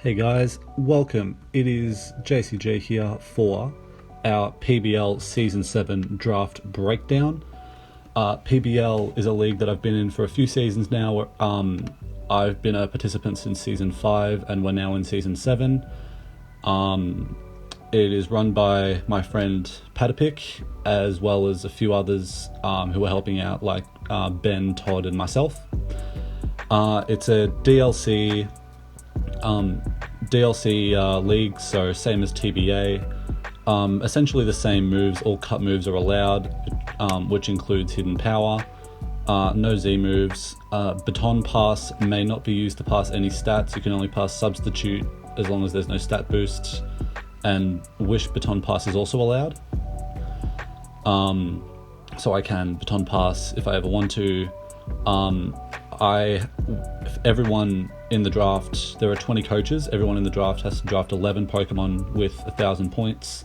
Hey guys, welcome. It is JCJ here for our PBL Season 7 draft breakdown. PBL is a league that I've been in for a few seasons now. I've been a participant since Season 5 and we're now in Season 7. It is run by my friend Patapic as well as a few others who are helping out, like Ben, Todd and myself. It's a DLC league, so same as TBA. Essentially the same moves, all cut moves are allowed, which includes hidden power, no Z moves. Baton pass may not be used to pass any stats. You can only pass substitute as long as there's no stat boosts, and wish baton pass is also allowed. So I can baton pass if I ever want to. Everyone in the draft, there are 20 coaches. Everyone in the draft has to draft 11 Pokemon with 1,000 points.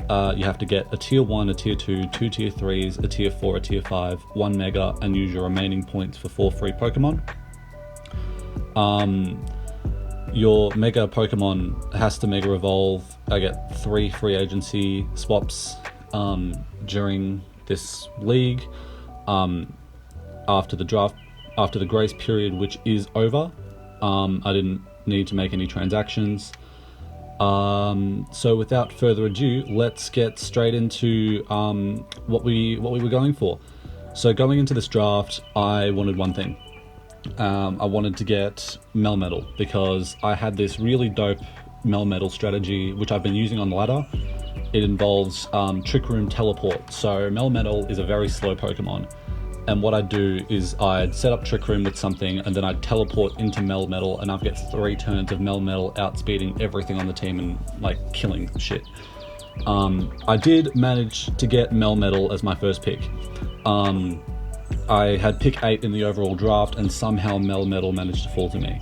You have to get a tier 1, a tier 2, 2 tier 3s, a tier 4, a tier 5, 1 Mega, and use your remaining points for 4 free Pokemon. Your Mega Pokemon has to Mega Evolve. I get 3 free agency swaps during this league. After the grace period, which is over, I didn't need to make any transactions. So without further ado, let's get straight into what we were going for. So going into this draft, I wanted one thing. I wanted to get Melmetal because I had this really dope Melmetal strategy which I've been using on the ladder. It involves Trick Room Teleport. So Melmetal is a very slow Pokemon. And what I'd do is I'd set up Trick Room with something and then I'd teleport into Melmetal and I'd get 3 turns of Melmetal outspeeding everything on the team and like killing shit. I did manage to get Melmetal as my first pick. I had pick 8 in the overall draft and somehow Melmetal managed to fall to me.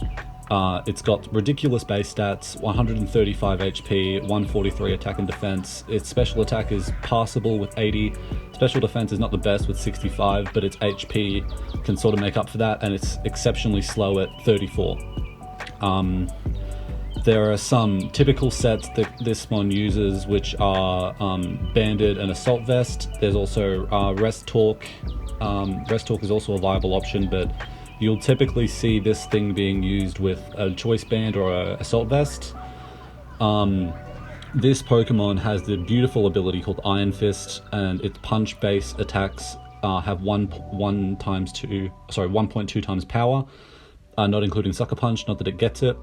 It's got ridiculous base stats, 135 HP, 143 attack and defense. Its special attack is passable with 80. Special defense is not the best with 65, but its HP can sort of make up for that, and it's exceptionally slow at 34. There are some typical sets that this one uses, which are Bandit and Assault Vest. There's also Rest Talk. Rest Talk is also a viable option, but you'll typically see this thing being used with a Choice Band or a Assault Vest. This Pokemon has the beautiful ability called Iron Fist, and its punch-based attacks have 1.2 times power, not including Sucker Punch, not that it gets it.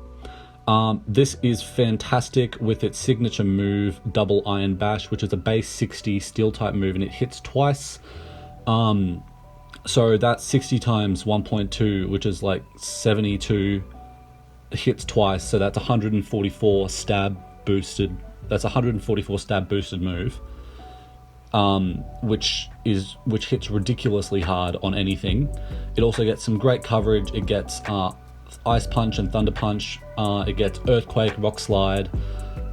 This is fantastic with its signature move, Double Iron Bash, which is a base 60 Steel-type move, and it hits twice. So that's 60 times 1.2, which is like 72 hits twice. So that's 144 stab boosted. That's 144 stab boosted move, which hits ridiculously hard on anything. It also gets some great coverage. It gets Ice Punch and Thunder Punch. It gets Earthquake, Rock Slide,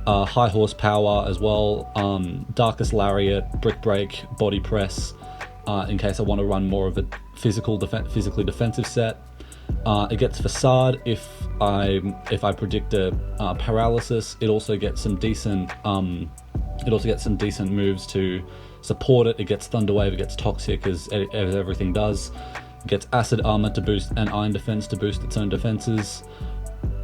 high horsepower as well. Darkest Lariat, Brick Break, Body Press. In case I want to run more of a physically defensive set. It gets Facade if I predict a paralysis. It also gets some decent moves to support it. It gets Thunder Wave, it gets Toxic as everything does. It gets Acid Armor to boost and Iron Defense to boost its own defenses.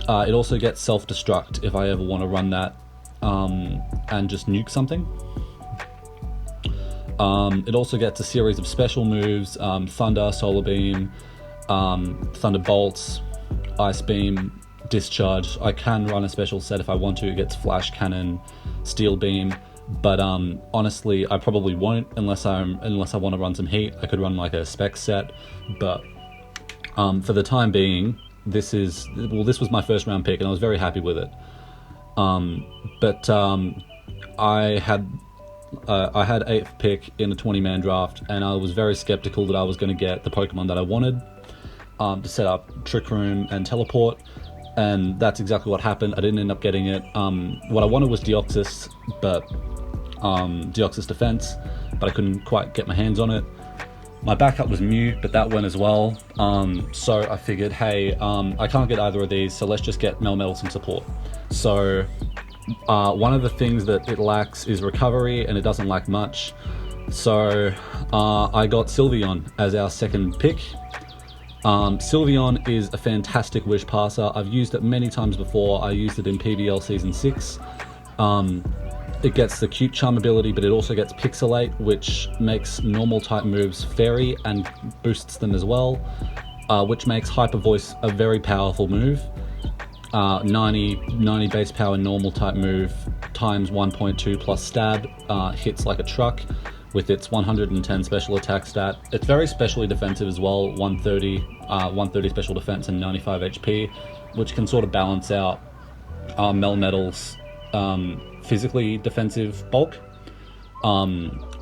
It also gets Self-Destruct if I ever want to run that and just nuke something. It also gets a series of special moves, Thunder, Solar Beam, Thunderbolts, Ice Beam, Discharge. I can run a special set if I want to. It gets Flash Cannon, Steel Beam, but honestly, I probably won't unless I want to run some heat. I could run like a spec set, but for the time being, this was my first round pick, and I was very happy with it. I had 8th pick in a 20-man draft, and I was very skeptical that I was going to get the Pokemon that I wanted to set up Trick Room and Teleport, and that's exactly what happened. I didn't end up getting it. What I wanted was Deoxys, but Deoxys Defense, but I couldn't quite get my hands on it. My backup was Mew, but that went as well. So I figured, hey, I can't get either of these, so let's just get Melmetal some support. So one of the things that it lacks is recovery, and it doesn't lack much. So I got Sylveon as our second pick. Sylveon is a fantastic wish passer. I've used it many times before. I used it in PBL Season 6. It gets the cute charm ability, but it also gets Pixelate, which makes normal type moves fairy and boosts them as well, which makes Hyper Voice a very powerful move. 90 base power normal type move times 1.2 plus stab, hits like a truck with its 110 special attack stat. It's very specially defensive as well, 130 special defense and 95 HP, which can sort of balance out Melmetal's physically defensive bulk.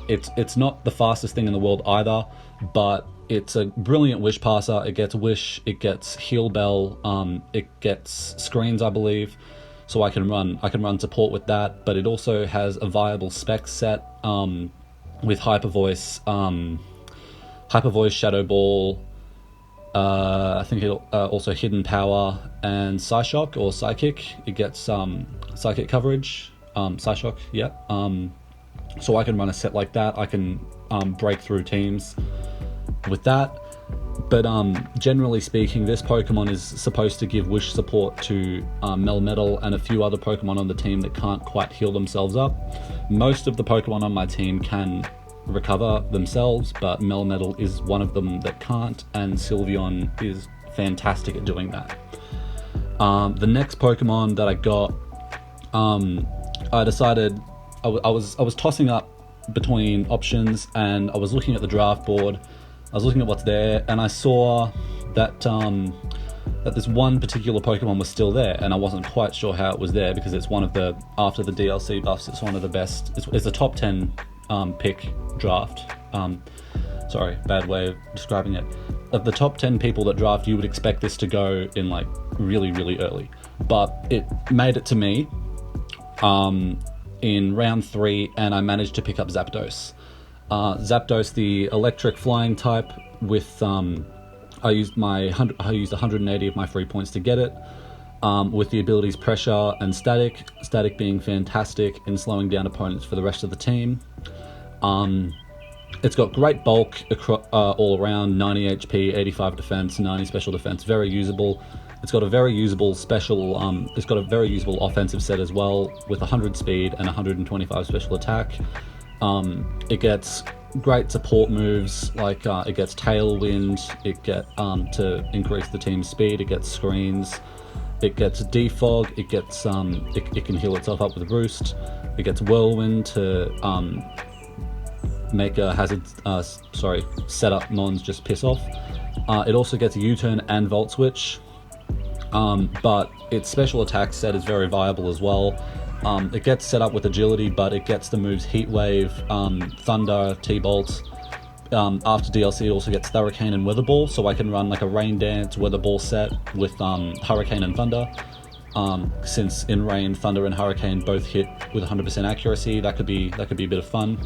It's not the fastest thing in the world either, but it's a brilliant wish passer. It gets wish, it gets heal bell, it gets screens, I believe, so I can run support with that. But it also has a viable spec set with Hyper Voice, Shadow Ball. I think it'll also Hidden Power and Psyshock or Psychic. It gets Psychic coverage. Psyshock, yeah. So I can run a set like that. I can break through teams with that. But generally speaking, this Pokemon is supposed to give wish support to Melmetal and a few other Pokemon on the team that can't quite heal themselves up. Most of the Pokemon on my team can recover themselves, but Melmetal is one of them that can't, and Sylveon is fantastic at doing that. The next Pokemon that I got, I decided I was tossing up between options, and I was looking at the draft board. I was looking at what's there, and I saw that that this one particular Pokemon was still there, and I wasn't quite sure how it was there because it's one of the, after the DLC buffs, it's one of the best. It's a top 10 pick draft. Sorry, bad way of describing it. Of the top 10 people that draft, you would expect this to go in like really, really early, but it made it to me in round 3, and I managed to pick up Zapdos. Zapdos, the electric flying type, with I used 180 of my free points to get it, with the abilities Pressure and Static being fantastic in slowing down opponents for the rest of the team. It's got great bulk all around, 90 HP, 85 defense, 90 special defense, very usable. It's got a very usable it's got a very usable offensive set as well, with 100 speed and 125 special attack. It gets great support moves, like it gets Tailwind, it gets to increase the team's speed, it gets screens, it gets Defog, it gets it can heal itself up with Roost, it gets Whirlwind to make a hazard, set up mons just piss off. It also gets a U-turn and Volt Switch, but its special attack set is very viable as well. It gets set up with agility, but it gets the moves Heat Wave, Thunder, T-Bolt. After DLC, it also gets Hurricane and Weather Ball, so I can run like a Rain Dance, Weather Ball set with Hurricane and Thunder. Since in Rain, Thunder and Hurricane both hit with 100% accuracy, that could be a bit of fun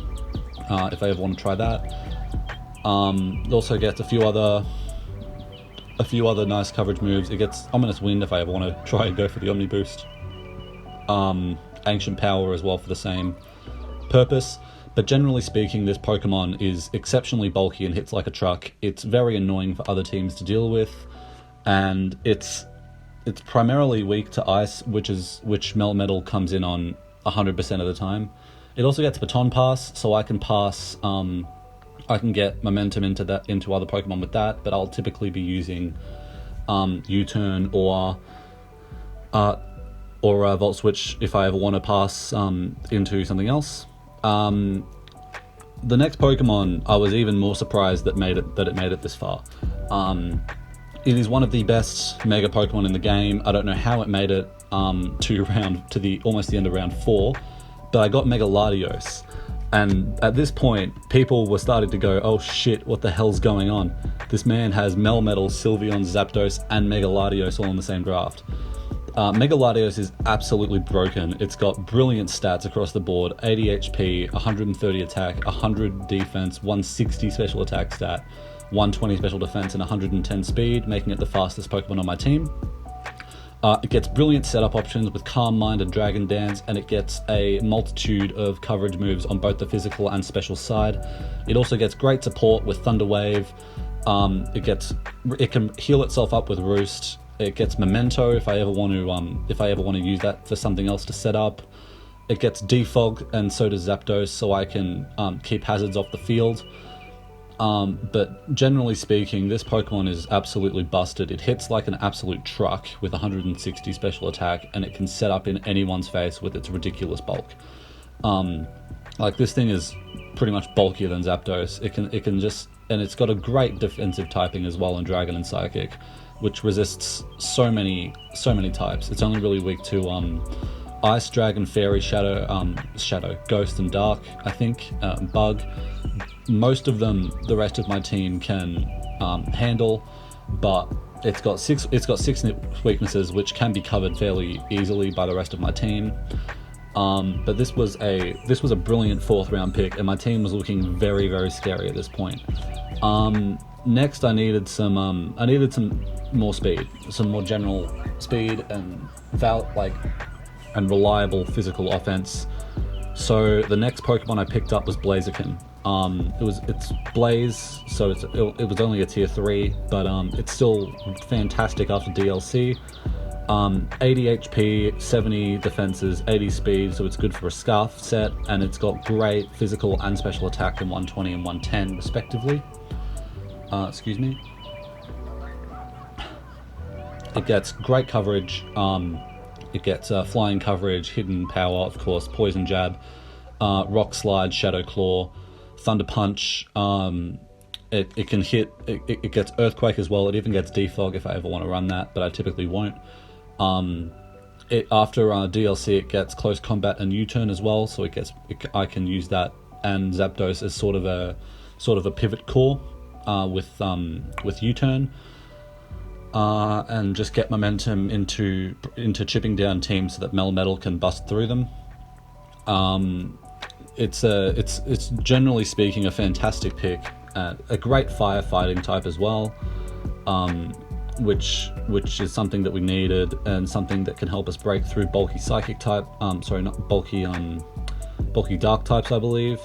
if I ever want to try that. It also gets a few other nice coverage moves. It gets Ominous Wind if I ever want to try and go for the Omni Boost. Ancient Power as well for the same purpose. But generally speaking, this Pokemon is exceptionally bulky and hits like a truck. It's very annoying for other teams to deal with, and it's primarily weak to Ice, which Melmetal comes in on 100% of the time. It also gets Baton Pass, so I can pass. I can get momentum into other Pokemon with that, but I'll typically be using U-turn or Volt Switch if I ever want to pass into something else. The next Pokemon, I was even more surprised that it made it this far. It is one of the best Mega Pokemon in the game. I don't know how it made it to almost the end of round 4, but I got Mega Latios. And at this point, people were starting to go, oh shit, what the hell's going on? This man has Melmetal, Sylveon, Zapdos, and Mega Latios all in the same draft. Mega Latios is absolutely broken. It's got brilliant stats across the board: 80 HP, 130 attack, 100 defense, 160 special attack stat, 120 special defense, and 110 speed, making it the fastest Pokemon on my team. It gets brilliant setup options with Calm Mind and Dragon Dance, and it gets a multitude of coverage moves on both the physical and special side. It also gets great support with Thunder Wave. It can heal itself up with Roost. It gets Memento if I ever want to use that for something else to set up. It gets Defog, and so does Zapdos, so I can keep hazards off the field. But generally speaking, this Pokemon is absolutely busted. It hits like an absolute truck with 160 special attack, and it can set up in anyone's face with its ridiculous bulk. Like, this thing is pretty much bulkier than Zapdos. It can just, and it's got a great defensive typing as well in Dragon and Psychic, which resists so many types. It's only really weak to Ice, Dragon, Fairy, Shadow, Ghost, and Dark, I think, Bug. Most of them, the rest of my team can handle, but it's got six weaknesses which can be covered fairly easily by the rest of my team. But this was a brilliant 4th round pick, and my team was looking very, very scary at this point. Next, I needed some more speed, some more general speed and reliable physical offense. So the next Pokemon I picked up was Blaziken. It's Blaze, so it was only a tier 3, but it's still fantastic after DLC. 80 HP, 70 defenses, 80 speed, so it's good for a Scarf set, and it's got great physical and special attack in 120 and 110 respectively. Excuse me. It gets great coverage. It gets flying coverage, hidden power, of course, Poison Jab, Rock Slide, Shadow Claw, Thunder Punch. It can hit. It gets Earthquake as well. It even gets Defog if I ever want to run that, but I typically won't. After DLC, it gets Close Combat and U-Turn as well, so I can use that and Zapdos as sort of a pivot core with U-Turn. And just get momentum into chipping down teams so that Melmetal can bust through them. It's generally speaking a fantastic pick, a great firefighting type as well, which is something that we needed and something that can help us break through bulky psychic type. Bulky dark types, I believe,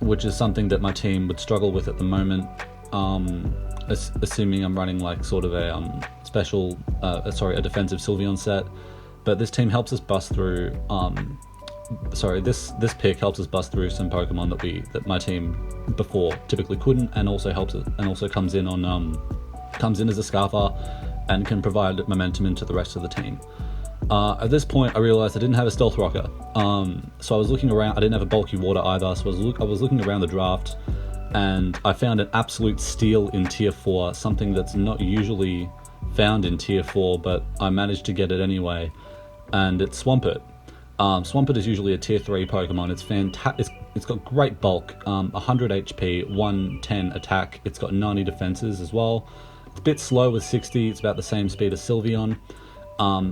which is something that my team would struggle with at the moment. Assuming I'm running like sort of a defensive Sylveon set, but this team helps us bust through. This pick helps us bust through some Pokemon that my team before typically couldn't, and also comes in as a Scarfer and can provide momentum into the rest of the team. At this point, I realized I didn't have a Stealth Rocker, so I was looking around. I didn't have a bulky water either, so I was looking around the draft. And I found an absolute steal in tier 4, something that's not usually found in tier 4, but I managed to get it anyway, and it's Swampert. Swampert is usually a tier 3 Pokemon. It's fantastic. It's got great bulk, 100 HP, 110 attack. It's got 90 defenses as well. It's a bit slow with 60. It's about the same speed as Sylveon.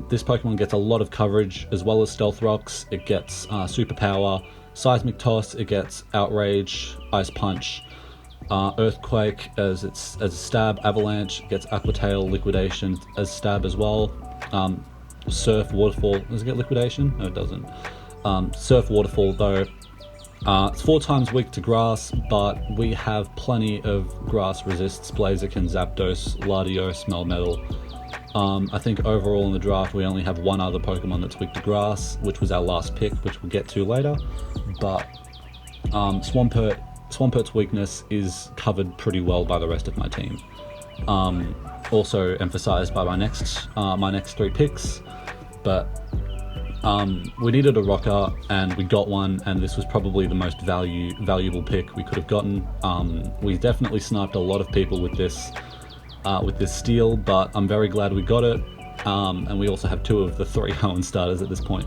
This Pokemon gets a lot of coverage as well as Stealth Rocks. It gets Superpower, Seismic Toss. It gets Outrage, Ice Punch, Earthquake as a stab, Avalanche, gets Aqua Tail, Liquidation as stab as well. Surf, Waterfall, does it get Liquidation? No, it doesn't. Surf, Waterfall though, it's 4 times weak to Grass, but we have plenty of Grass resists Blaziken, Zapdos, Latios, Melmetal. I think overall in the draft we only have one other Pokemon that's weak to Grass, which was our last pick, which we'll get to later, but Swampert's weakness is covered pretty well by the rest of my team. Also emphasized by my next 3 picks, but we needed a rocker and we got one, and this was probably the most valuable pick we could have gotten. We definitely sniped a lot of people with this steal, but I'm very glad we got it, and we also have 2 of the 3 Hoenn starters at this point.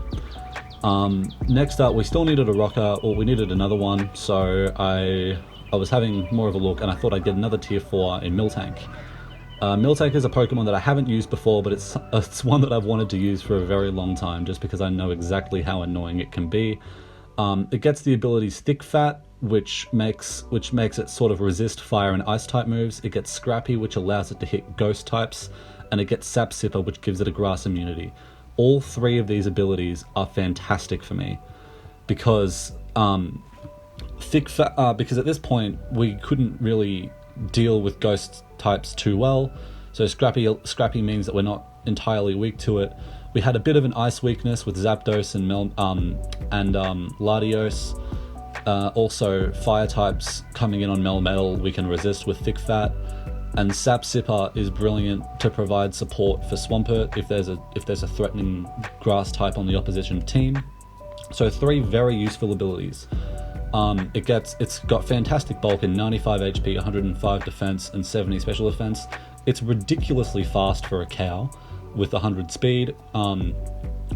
Next up, we still needed a rocker, or we needed another one, so I was having more of a look, and I thought I'd get another tier 4 in Miltank. Miltank is a Pokemon that I haven't used before, but it's one that I've wanted to use for a very long time, just because I know exactly how annoying it can be. It gets the ability Stick Fat, which makes it sort of resist fire and ice type moves. It gets Scrappy, which allows it to hit ghost types, and it gets Sap Sipper, which gives it a grass immunity. All three of these abilities are fantastic for me, because because at this point we couldn't really deal with ghost types too well, so Scrappy means that we're not entirely weak to it. We had a bit of an ice weakness with Zapdos and Latios. Also, fire types coming in on Melmetal we can resist with Thick Fat, and Sap Sipper is brilliant to provide support for Swampert if there's a threatening grass type on the opposition team. So three very useful abilities. It's got fantastic bulk and 95 HP, 105 defense, and 70 special defense. It's ridiculously fast for a cow, with 100 speed, and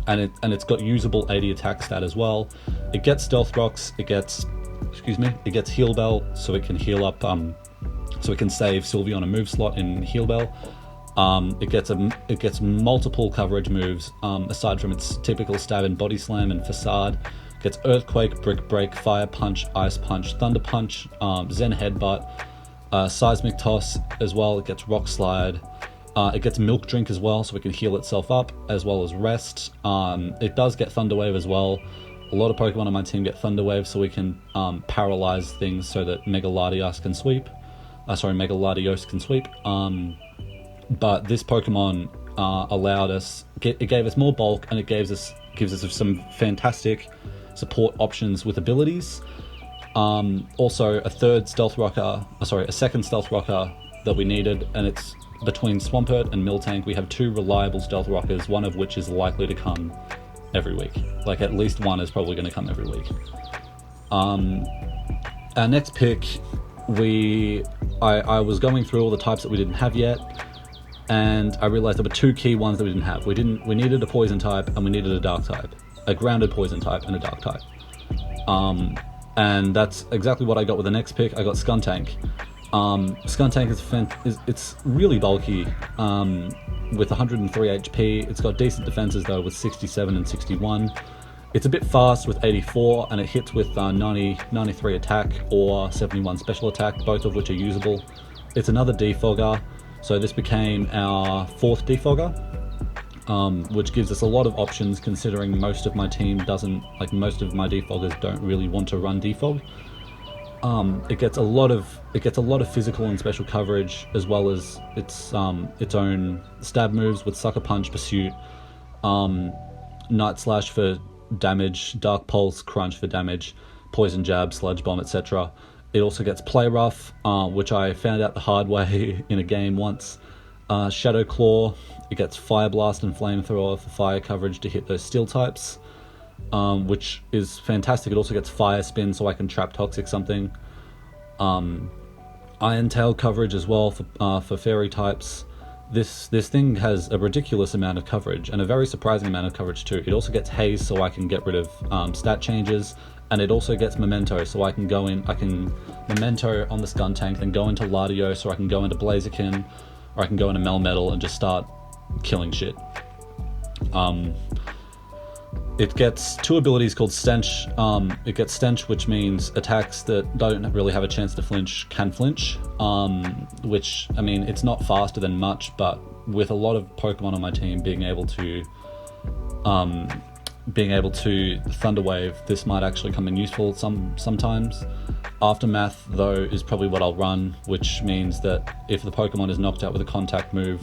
it's got usable 80 attack stat as well. It gets Stealth Rocks. It gets Heal Bell, so it can heal up. So it can save Sylveon a move slot in Heal Bell. It gets multiple coverage moves aside from its typical stab and body slam and facade. It gets Earthquake, Brick Break, Fire Punch, Ice Punch, Thunder Punch, Zen Headbutt, Seismic Toss as well. It gets Rock Slide. It gets Milk Drink as well, so it can heal itself up as well as rest. It does get Thunder Wave as well. A lot of Pokemon on my team get Thunder Wave, so we can paralyze things so that Mega Latios can sweep. But this Pokemon it gave us more bulk, and it gives us some fantastic support options with abilities. Also a second Stealth Rocker that we needed, and it's between Swampert and Miltank. We have two reliable Stealth Rockers, one of which is likely to come every week. Like, at least one is probably going to come every week. Our next pick, I was going through all the types that we didn't have yet, and I realized there were two key ones that we didn't have. We needed a poison type, and we needed a dark type. A grounded poison type and a dark type. And that's exactly what I got with the next pick. I got Skuntank. Skuntank it's really bulky, with 103 HP. It's got decent defenses though, with 67 and 61. It's a bit fast with 84, and it hits with 93 attack or 71 special attack, both of which are usable. It's another defogger, so this became our fourth defogger, which gives us a lot of options, considering most of my defoggers don't really want to run defog. It gets a lot of physical and special coverage, as well as its own stab moves with Sucker Punch, Pursuit, Night Slash for damage, Dark Pulse, Crunch for damage, Poison Jab, Sludge Bomb, etc. It also gets Play Rough, which I found out the hard way in a game once. Shadow Claw. It gets Fire Blast and Flamethrower for fire coverage to hit those steel types, which is fantastic. It also gets Fire Spin, so I can trap Toxic something. Iron Tail coverage as well for fairy types. This thing has a ridiculous amount of coverage, and a very surprising amount of coverage too. It also gets Haze, so I can get rid of stat changes, and it also gets Memento, so I can Memento on the Skuntank, then go into Latios, or I can go into Blaziken, or I can go into Melmetal and just start killing shit. It gets two abilities called Stench. It gets Stench, which means attacks that don't really have a chance to flinch can flinch, which, I mean, it's not faster than much, but with a lot of Pokemon on my team being able to Thunder Wave, this might actually come in useful sometimes. Aftermath, though, is probably what I'll run, which means that if the Pokemon is knocked out with a contact move,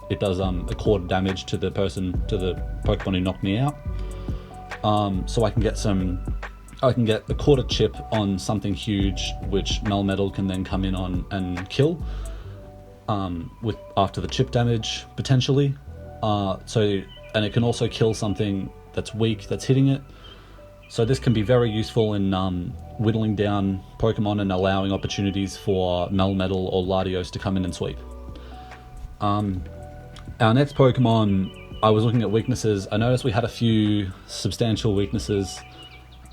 it does a quarter damage to the Pokemon who knocked me out. So I can get a quarter chip on something huge, which Melmetal can then come in on and kill, after the chip damage potentially. And it can also kill something that's weak that's hitting it. So this can be very useful in whittling down Pokemon and allowing opportunities for Melmetal or Latios to come in and sweep. Our next Pokemon, I was looking at weaknesses. I noticed we had a few substantial weaknesses.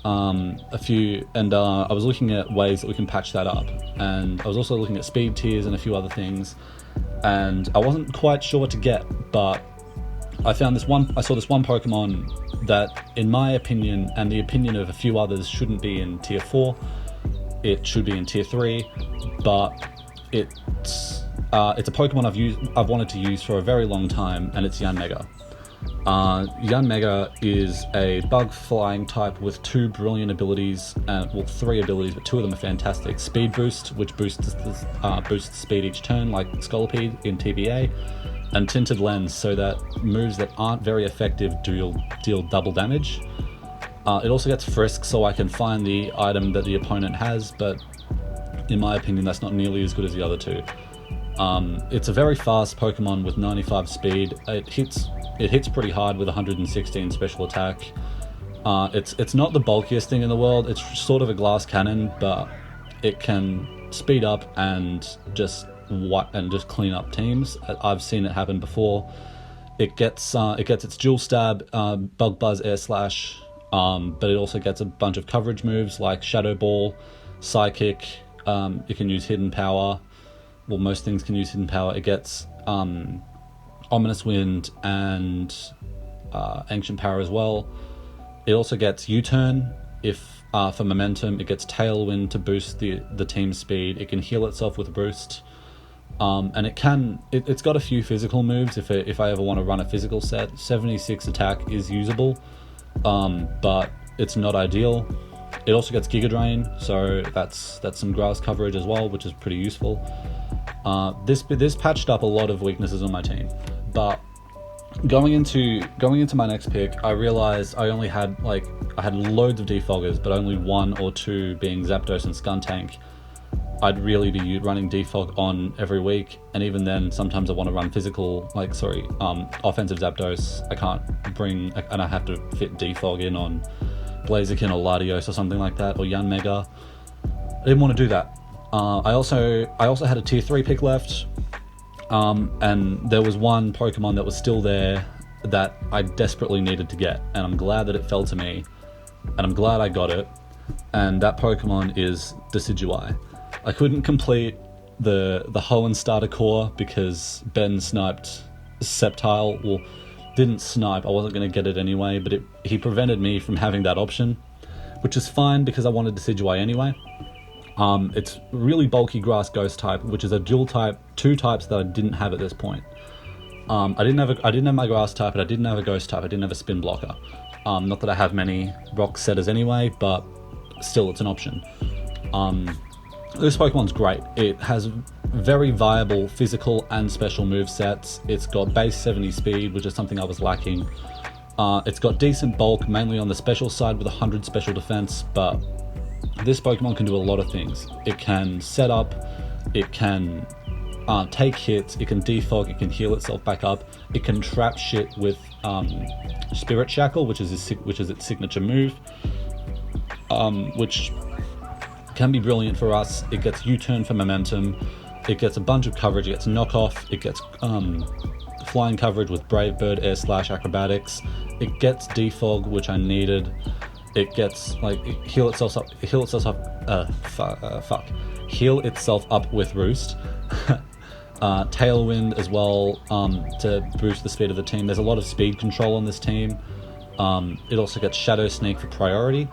a few, and I was looking at ways that we can patch that up, and I was also looking at speed tiers and a few other things, and I wasn't quite sure what to get, but I saw this one Pokemon that, in my opinion, and the opinion of a few others, shouldn't be in tier 4. It should be in tier 3, but it's a Pokemon I've wanted to use for a very long time, and it's Yanmega. Yanmega is a bug flying type with 2 brilliant abilities, 3 abilities, but 2 of them are fantastic. Speed Boost, which boosts speed each turn, like Scolipede in TBA, and Tinted Lens, so that moves that aren't very effective deal double damage. It also gets Frisk, so I can find the item that the opponent has, but in my opinion, that's not nearly as good as the other 2. It's a very fast Pokemon with 95 speed. It hits pretty hard with 116 special attack. It's not the bulkiest thing in the world. It's sort of a glass cannon, but it can speed up and just clean up teams. I've seen it happen before. It gets its dual stab, Bug Buzz, Air Slash, but it also gets a bunch of coverage moves like Shadow Ball, Psychic. It can use Hidden Power. Well, most things can use Hidden Power. It gets Ominous Wind and Ancient Power as well. It also gets U-Turn for momentum. It gets Tailwind to boost the team's speed. It can heal itself with Boost. And it's got a few physical moves if I ever want to run a physical set. 76 attack is usable, but it's not ideal. It also gets Giga Drain, so that's some grass coverage as well, which is pretty useful. This patched up a lot of weaknesses on my team, but going into my next pick, I realized I had loads of defoggers, but only 1 or 2 being Zapdos and Skuntank. I'd really be running defog on every week, and even then, sometimes I want to run offensive Zapdos. I can't bring, and I have to fit defog in on Blaziken or Latios or something like that, or Yanmega. I didn't want to do that. I also had a tier 3 pick left, and there was one Pokemon that was still there that I desperately needed to get, and I'm glad that it fell to me, and I'm glad I got it, and that Pokemon is Decidueye. I couldn't complete the Hoenn starter core because Ben sniped Sceptile. Well, didn't snipe, I wasn't going to get it anyway, but he prevented me from having that option, which is fine because I wanted Decidueye anyway. It's really bulky grass ghost type, which is a dual type, 2 types that I didn't have at this point. I didn't have my grass type, and I didn't have a ghost type. I didn't have a spin blocker. Not that I have many rock setters anyway, but still, it's an option. This Pokemon's great. It has very viable physical and special move sets. It's got base 70 speed, which is something I was lacking. It's got decent bulk, mainly on the special side with 100 special defense, but this Pokemon can do a lot of things. It can set up, it can take hits, it can defog, it can heal itself back up, it can trap shit with Spirit Shackle, which is its signature move, which can be brilliant for us. It gets U-Turn for momentum, it gets a bunch of coverage, it gets knockoff, it gets flying coverage with Brave Bird, Air Slash, Acrobatics, it gets defog, which I needed. It gets heal itself up with Roost. Tailwind as well, to boost the speed of the team. There's a lot of speed control on this team. It also gets Shadow Sneak for priority.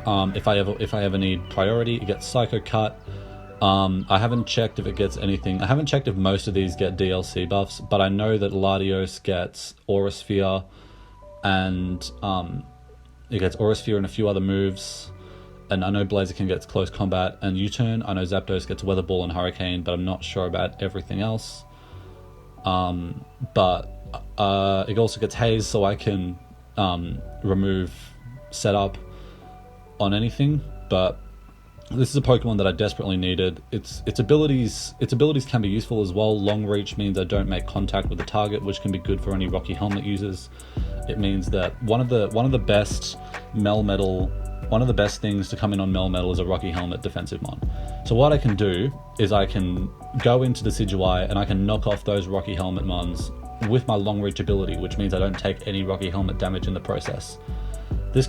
If I ever need priority, it gets Psycho Cut. I haven't checked if it gets anything. I haven't checked if most of these get DLC buffs, but I know that Latios gets Aura Sphere, and it gets Aura Sphere and a few other moves. And I know Blaziken gets Close Combat and U-Turn. I know Zapdos gets Weather Ball and Hurricane, but I'm not sure about everything else. But it also gets Haze, so I can remove Setup on anything. But this is a Pokemon that I desperately needed. Its abilities can be useful as well. Long Reach means I don't make contact with the target, which can be good for any Rocky Helmet users. It means that one of the best things to come in on Melmetal is a Rocky Helmet defensive mon. So what I can do is I can go into Decidueye and I can knock off those Rocky Helmet mons with my Long Reach ability, which means I don't take any Rocky Helmet damage in the process. which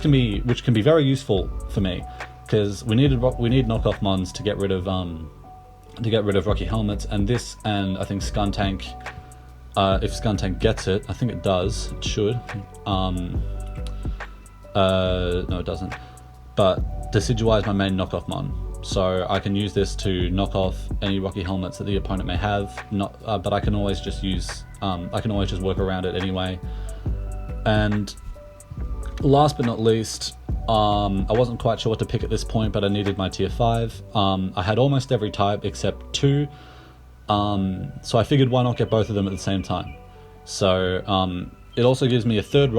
can be very useful for me, because we need knockoff mons to get rid of Rocky Helmets, and I think Skuntank. If Skuntank gets it, I think it does. It should. No, it doesn't. But Decidueye is my main knockoff mon, so I can use this to knock off any Rocky Helmets that the opponent may have. But I can always just use. I can always just work around it anyway. And last but not least, I wasn't quite sure what to pick at this point, but I needed my tier 5. I had almost every type except 2. So I figured why not get both of them at the same time. So it also gives me a third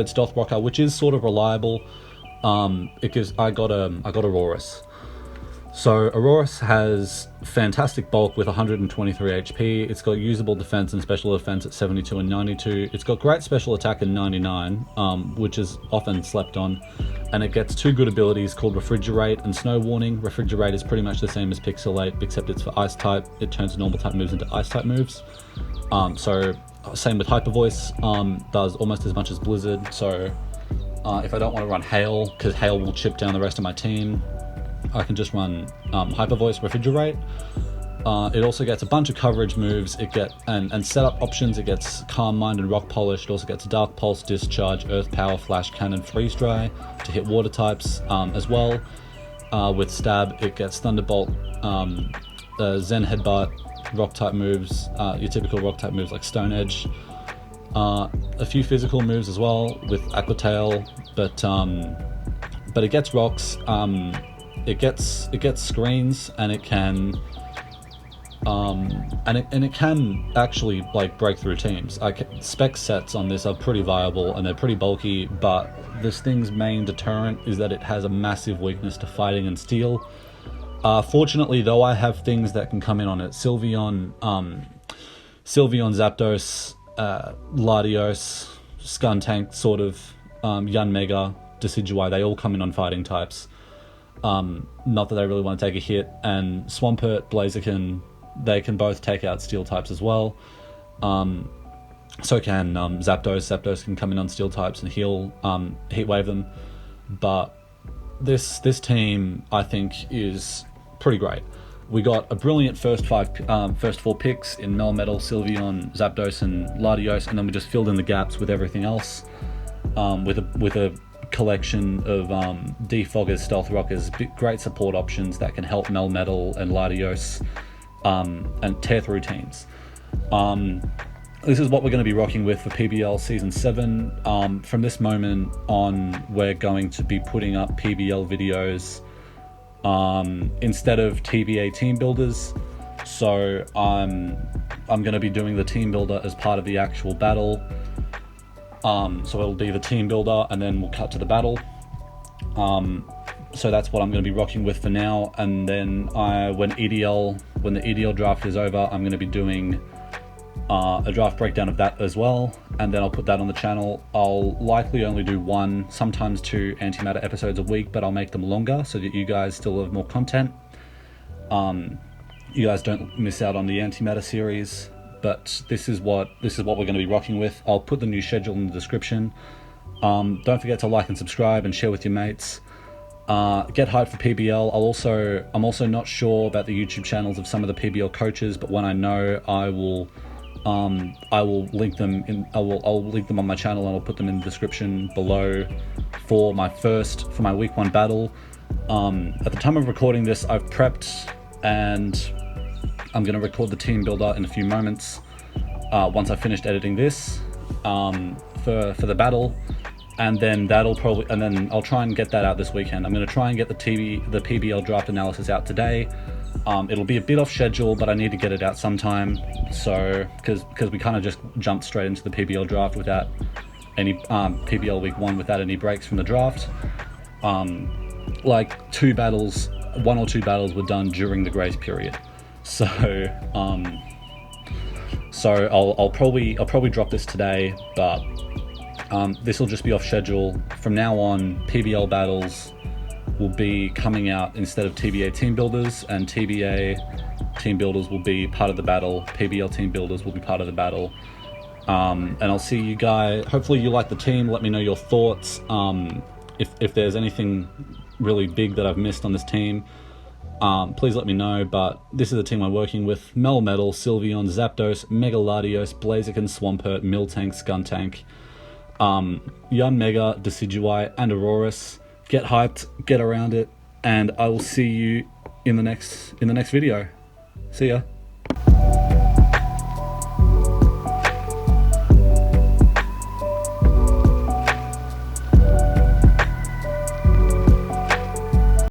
stealth rocker, which is sort of reliable. I got Aurorus. So Aurorus has fantastic bulk with 123 HP. It's got usable defense and special defense at 72 and 92. It's got great special attack at 99, which is often slept on. And it gets 2 good abilities called Refrigerate and Snow Warning. Refrigerate is pretty much the same as Pixelate, except it's for Ice type. It turns normal type moves into Ice type moves. So same with Hyper Voice, does almost as much as Blizzard. So if I don't want to run Hail, because Hail will chip down the rest of my team, I can just run Hyper Voice, Refrigerate. It also gets a bunch of coverage moves. And setup options. It gets Calm Mind and Rock Polish. It also gets Dark Pulse, Discharge, Earth Power, Flash Cannon, Freeze Dry to hit water types as well. With Stab, it gets Thunderbolt, Zen Headbutt, Rock type moves, your typical Rock type moves like Stone Edge. A few physical moves as well with Aqua Tail, but it gets rocks. It gets screens, and it can it can actually like break through teams. Spec sets on this are pretty viable and they're pretty bulky, but this thing's main deterrent is that it has a massive weakness to fighting and steel. Fortunately though, I have things that can come in on it. Sylveon, Zapdos, Latios, Skuntank, sort of, Yanmega, Decidueye, they all come in on fighting types. Not that they really want to take a hit, and Swampert, Blaziken, they can both take out steel types as well. So can Zapdos. Zapdos can come in on steel types and heat wave them. But this team, I think, is pretty great. We got a brilliant first 4 picks in Melmetal, Sylveon, Zapdos, and Latios, and then we just filled in the gaps with everything else. With a collection of defoggers, stealth rockers, great support options that can help Melmetal and Latios and tear through teams. This is what we're going to be rocking with for PBL Season 7. From this moment on, we're going to be putting up PBL videos instead of TBA team builders. So I'm going to be doing the team builder as part of the actual battle. So it'll be the team builder and then we'll cut to the battle. So that's what I'm going to be rocking with for now. And then when the EDL draft is over, I'm going to be doing a draft breakdown of that as well. And then I'll put that on the channel. I'll likely only do 1, sometimes 2 Antimatter episodes a week, but I'll make them longer so that you guys still have more content. You guys don't miss out on the Antimatter series. But this is what we're going to be rocking with. I'll put the new schedule in the description. Don't forget to like and subscribe and share with your mates. Get hyped for PBL. I'm also not sure about the YouTube channels of some of the PBL coaches, but when I know, I will link them in. I'll link them on my channel and I'll put them in the description below for my week 1 battle. At the time of recording this, I've prepped and I'm going to record the team builder in a few moments once I've finished editing this for the battle, and then I'll try and get that out this weekend. I'm going to try and get the PBL draft analysis out today. It'll be a bit off schedule, but I need to get it out sometime. So because we kind of just jumped straight into the PBL draft without any PBL week 1 without any breaks from the draft. Like 1 or 2 battles were done during the grace period. So I'll probably drop this today, but this will just be off schedule. From now on, PBL battles will be coming out instead of TBA team builders, and TBA team builders will be part of the battle. PBL team builders will be part of the battle. And I'll see you guys. Hopefully you like the team. Let me know your thoughts. If there's anything really big that I've missed on this team, please let me know. But this is the team I'm working with: Melmetal, Sylveon, Zapdos, Mega Latios, Blaziken, Swampert, Miltank, Skuntank, Yanmega, Decidueye, and Aurorus. Get hyped, get around it, and I will see you in the next video. See ya.